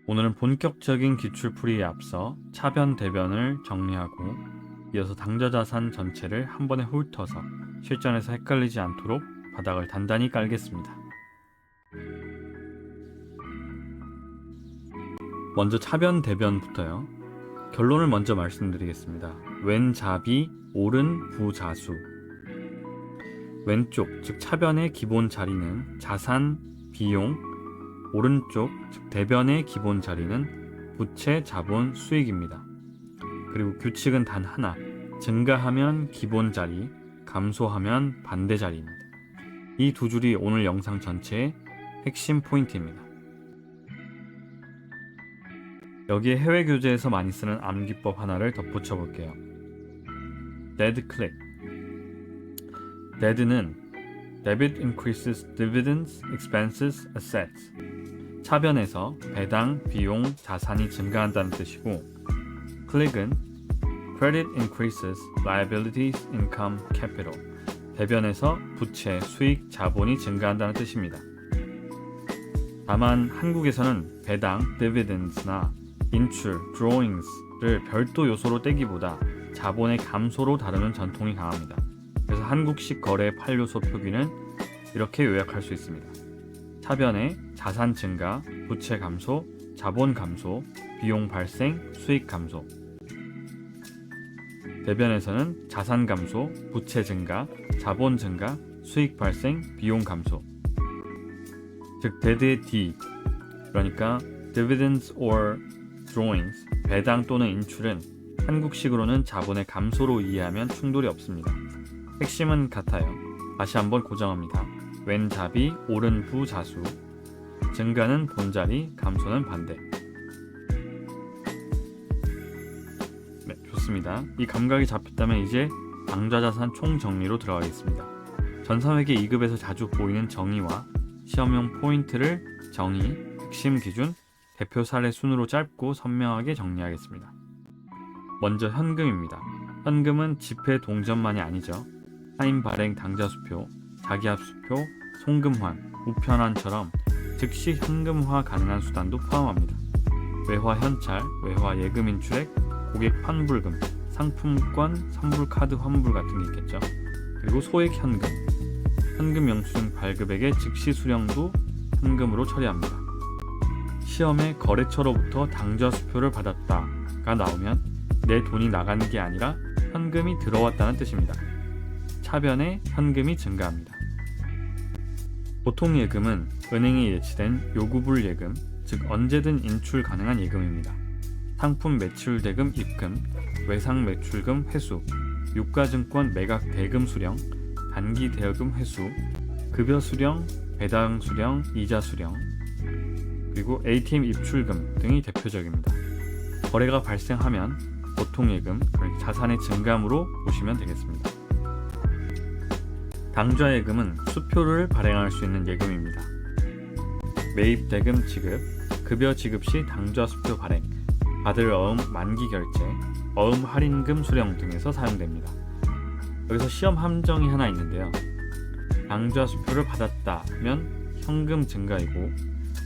오늘은 본격적인 기출풀이에 앞서 차변 대변을 정리하고 이어서 당좌자산 전체를 한 번에 훑어서 실전에서 헷갈리지 않도록 바닥을 단단히 깔겠습니다. 먼저 차변 대변부터요. 결론을 먼저 말씀드리겠습니다. 왼잡이 옳은 부자수. 왼쪽 즉 차변의 기본 자리는 자산, 비용, 오른쪽 즉 대변의 기본 자리는 부채, 자본, 수익입니다. 그리고 규칙은 단 하나, 증가하면 기본 자리, 감소하면 반대 자리입니다. 이 두 줄이 오늘 영상 전체의 핵심 포인트입니다. 여기에 해외 교재에서 많이 쓰는 암기법 하나를 덧붙여 볼게요. dead click. dead는 debit increases dividends, expenses, assets. 차변에서 배당, 비용, 자산이 증가한다는 뜻이고, click은 credit increases liabilities, income, capital. 대변에서 부채, 수익, 자본이 증가한다는 뜻입니다. 다만 한국에서는 배당, dividends나 인출, drawings를 별도 요소로 떼기보다 자본의 감소로 다루는 전통이 강합니다. 그래서 한국식 거래 8요소 표기는 이렇게 요약할 수 있습니다. 차변에 자산 증가, 부채 감소, 자본 감소, 비용 발생, 수익 감소. 대변에서는 자산 감소, 부채 증가, 자본 증가, 수익 발생, 비용 감소. 즉 dead의 D, 그러니까 dividends or drawings, 배당 또는 인출은 한국식으로는 자본의 감소로 이해하면 충돌이 없습니다. 핵심은 같아요. 다시 한번 고정합니다. 왼잡이 옳은 부자수, 증가는 본자리, 감소는 반대. 네, 좋습니다. 이 감각이 잡혔다면 이제 당좌자산 총정리로 들어가겠습니다. 전산회계 2급에서 자주 보이는 정의와 시험용 포인트를 정의, 핵심 기준, 대표 사례 순으로 짧고 선명하게 정리하겠습니다. 먼저 현금입니다. 현금은 지폐 동전만이 아니죠. 하인 발행 당좌수표, 자기합수표, 송금환, 우편환처럼 즉시 현금화 가능한 수단도 포함합니다. 외화 현찰, 외화 예금 인출액, 고객 환불금, 상품권, 선불카드 환불 같은 게 있겠죠. 그리고 소액 현금, 현금 영수증 발급액의 즉시 수령도 현금으로 처리합니다. 시험에 거래처로부터 당좌수표를 받았다가 나오면 내 돈이 나간 게 아니라 현금이 들어왔다는 뜻입니다. 차변에 현금이 증가합니다. 보통 예금은 은행에 예치된 요구불 예금, 즉 언제든 인출 가능한 예금입니다. 상품 매출 대금 입금, 외상 매출금 회수, 유가증권 매각 대금 수령, 단기 대여금 회수, 급여 수령, 배당 수령, 이자 수령, 그리고 ATM 입출금 등이 대표적입니다. 거래가 발생하면 보통 예금, 그러니까 자산의 증감으로 보시면 되겠습니다. 당좌예금은 수표를 발행할 수 있는 예금입니다. 매입 대금 지급, 급여 지급 시 당좌수표 발행, 받을 어음 만기 결제, 어음 할인금 수령 등에서 사용됩니다. 여기서 시험 함정이 하나 있는데요. 당좌수표를 받았다면 현금 증가이고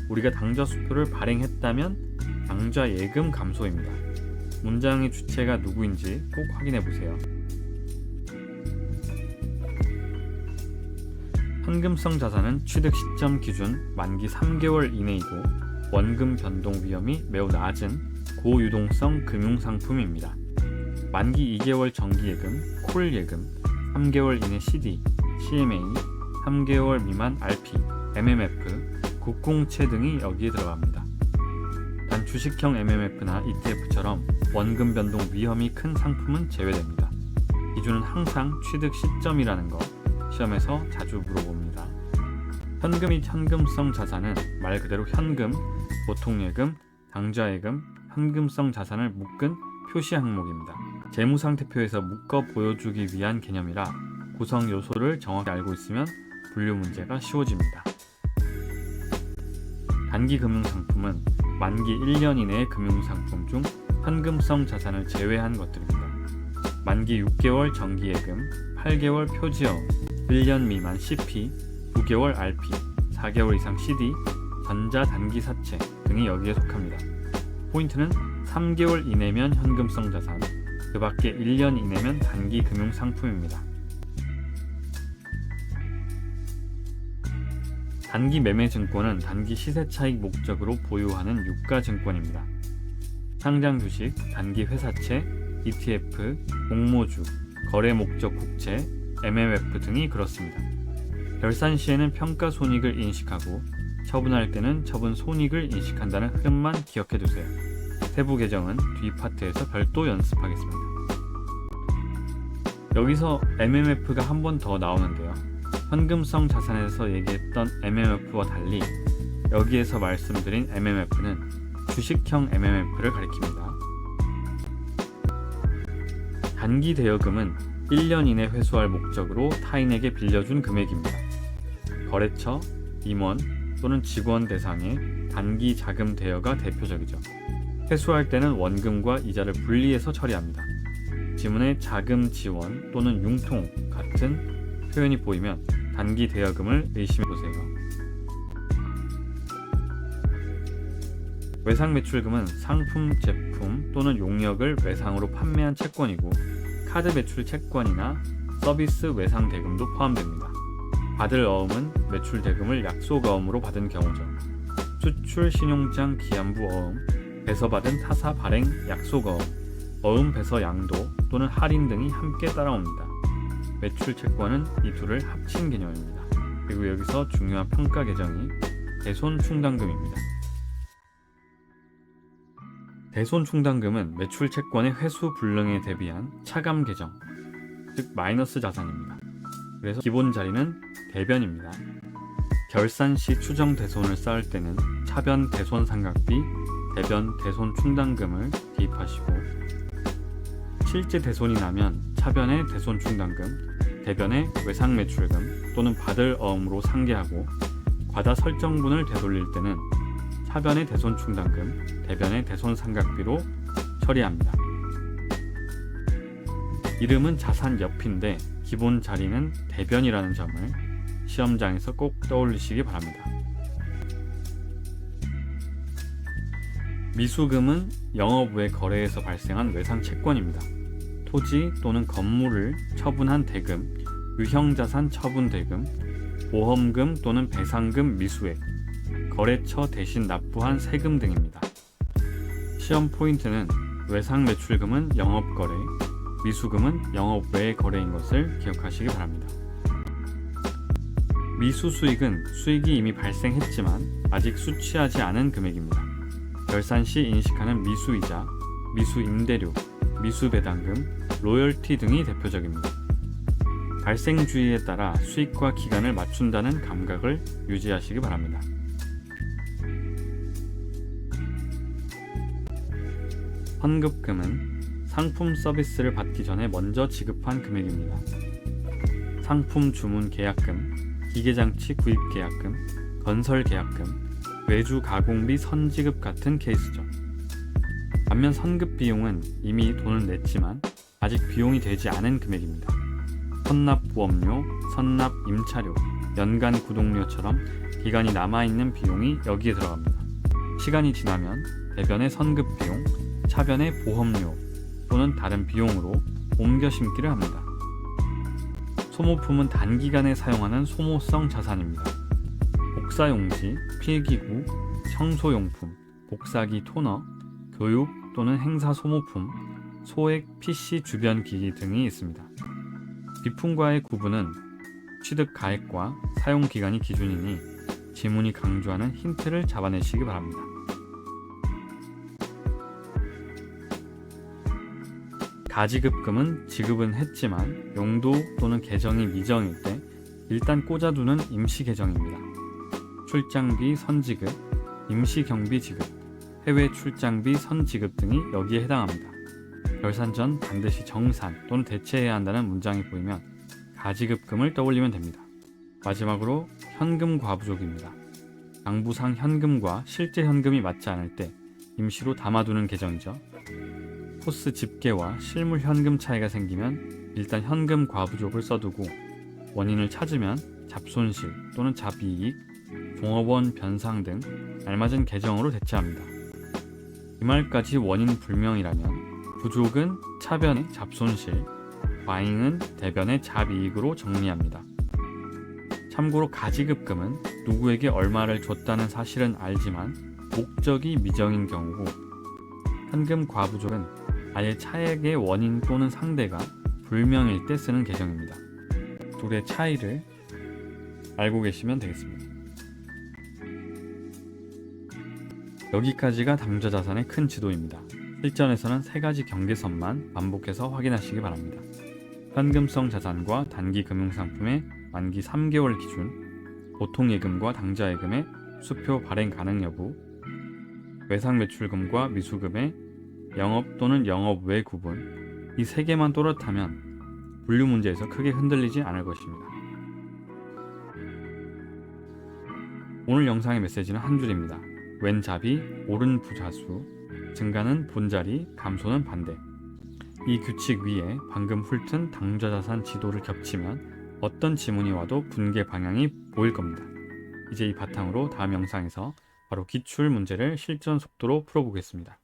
우리가 당좌수표를 발행했다면 당좌예금 감소입니다. 문장의 주체가 누구인지 꼭 확인해 보세요. 현금성 자산은 취득 시점 기준 만기 3개월 이내이고 원금 변동 위험이 매우 낮은 고유동성 금융상품입니다. 만기 2개월 정기예금, 콜예금, 3개월 이내 CD, CMA, 3개월 미만 RP, MMF, 국공채 등이 여기에 들어갑니다. 단 주식형 MMF나 ETF처럼 원금 변동 위험이 큰 상품은 제외됩니다. 기준은 항상 취득 시점이라는 거 시험에서 자주 물어봅니다. 현금 및 현금성 자산은 말 그대로 현금, 보통예금, 당좌예금, 현금성 자산을 묶은 표시 항목입니다. 재무상태표에서 묶어 보여주기 위한 개념이라 구성 요소를 정확히 알고 있으면 분류 문제가 쉬워집니다. 단기 금융상품은 만기 1년 이내의 금융상품 중 현금성 자산을 제외한 것들입니다. 만기 6개월 정기예금, 8개월 표지어음, 1년 미만 CP, 9개월 RP, 4개월 이상 CD, 전자단기사채 등이 여기에 속합니다. 포인트는 3개월 이내면 현금성 자산, 그 밖에 1년 이내면 단기 금융 상품입니다. 단기 매매 증권은 단기 시세 차익 목적으로 보유하는 유가 증권입니다. 상장 주식, 단기 회사채, ETF, 공모주, 거래 목적 국채, MMF 등이 그렇습니다. 결산 시에는 평가 손익을 인식하고 처분할 때는 처분 손익을 인식한다는 흐름만 기억해두세요. 세부 개정은 뒤 파트에서 별도 연습하겠습니다. 여기서 MMF가 한 번 더 나오는데요. 현금성 자산에서 얘기했던 MMF와 달리 여기에서 말씀드린 MMF는 주식형 MMF를 가리킵니다. 단기 대여금은 1년 이내 회수할 목적으로 타인에게 빌려준 금액입니다. 거래처, 임원 또는 직원 대상의 단기 자금 대여가 대표적이죠. 회수할 때는 원금과 이자를 분리해서 처리합니다. 지문에 자금 지원 또는 융통 같은 표현이 보이면 단기 대여금을 의심해보세요. 외상 매출금은 상품, 제품 또는 용역을 외상으로 판매한 채권이고 카드 매출 채권이나 서비스 외상 대금도 포함됩니다. 받을 어음은 매출 대금을 약속어음으로 받은 경우죠. 수출 신용장 기한부 어음, 배서받은 타사 발행 약속어음, 어음 배서 양도 또는 할인 등이 함께 따라옵니다. 매출 채권은 이 둘을 합친 개념입니다. 그리고 여기서 중요한 평가 계정이 대손 충당금입니다. 대손 충당금은 매출 채권의 회수 불능에 대비한 차감 계정, 즉 마이너스 자산입니다. 그래서 기본 자리는 대변입니다. 결산 시 추정 대손을 쌓을 때는 차변 대손 상각비, 대변 대손 충당금을 기입하시고 실제 대손이 나면 차변의 대손 충당금, 대변의 외상 매출금 또는 받을 어음으로 상계하고 과다 설정분을 되돌릴 때는 차변의 대손 충당금, 대변의 대손 상각비로 처리합니다. 이름은 자산 옆인데 기본 자리는 대변이라는 점을 시험장에서 꼭 떠올리시기 바랍니다. 미수금은 영업 외 거래에서 발생한 외상 채권입니다. 토지 또는 건물을 처분한 대금, 유형자산 처분 대금, 보험금 또는 배상금 미수액, 거래처 대신 납부한 세금 등입니다. 시험 포인트는 외상 매출금은 영업거래, 미수금은 영업 외의 거래인 것을 기억하시기 바랍니다. 미수 수익은 수익이 이미 발생했지만 아직 수취하지 않은 금액입니다. 결산 시 인식하는 미수이자, 미수임대료, 미수배당금, 로열티 등이 대표적입니다. 발생 주의에 따라 수익과 기간을 맞춘다는 감각을 유지하시기 바랍니다. 환급금은 상품 서비스를 받기 전에 먼저 지급한 금액입니다. 상품 주문 계약금, 기계장치 구입 계약금, 건설 계약금, 외주 가공비 선지급 같은 케이스죠. 반면 선급 비용은 이미 돈을 냈지만 아직 비용이 되지 않은 금액입니다. 선납 보험료, 선납 임차료, 연간 구독료처럼 기간이 남아있는 비용이 여기에 들어갑니다. 시간이 지나면 대변의 선급 비용, 차변의 보험료 또는 다른 비용으로 옮겨 심기를 합니다. 소모품은 단기간에 사용하는 소모성 자산입니다. 복사용지, 필기구, 청소용품, 복사기 토너, 교육 또는 행사 소모품, 소액 PC 주변 기기 등이 있습니다. 비품과의 구분은 취득 가액과 사용 기간이 기준이니 지문이 강조하는 힌트를 잡아내시기 바랍니다. 가지급금은 지급은 했지만 용도 또는 계정이 미정일 때 일단 꽂아두는 임시 계정입니다. 출장비 선지급, 임시 경비 지급, 해외 출장비 선지급 등이 여기에 해당합니다. 결산 전 반드시 정산 또는 대체해야 한다는 문장이 보이면 가지급금을 떠올리면 됩니다. 마지막으로 현금 과부족입니다. 장부상 현금과 실제 현금이 맞지 않을 때 임시로 담아두는 계정이죠. 코스 집계와 실물 현금 차이가 생기면 일단 현금 과부족을 써두고 원인을 찾으면 잡손실 또는 잡이익, 종업원 변상 등 알맞은 계정으로 대체합니다. 이 말까지 원인 불명이라면 부족은 차변의 잡손실, 과잉은 대변의 잡이익으로 정리합니다. 참고로 가지급금은 누구에게 얼마를 줬다는 사실은 알지만 목적이 미정인 경우고, 현금 과부족은 아예 차액의 원인 또는 상대가 불명일 때 쓰는 계정입니다. 둘의 차이를 알고 계시면 되겠습니다. 여기까지가 당좌자산의 큰 지도입니다. 실전에서는 3가지 경계선만 반복해서 확인하시기 바랍니다. 현금성 자산과 단기 금융상품의 만기 3개월 기준, 보통예금과 당좌예금의 수표 발행 가능 여부, 외상매출금과 미수금의 영업 또는 영업 외 구분, 이 3개만 또렷하면 분류 문제에서 크게 흔들리지 않을 것입니다. 오늘 영상의 메시지는 한 줄입니다. 왼잡이, 오른 부자수, 증가는 본자리, 감소는 반대. 이 규칙 위에 방금 훑은 당좌자산 지도를 겹치면 어떤 지문이 와도 분계 방향이 보일 겁니다. 이제 이 바탕으로 다음 영상에서 바로 기출 문제를 실전 속도로 풀어보겠습니다.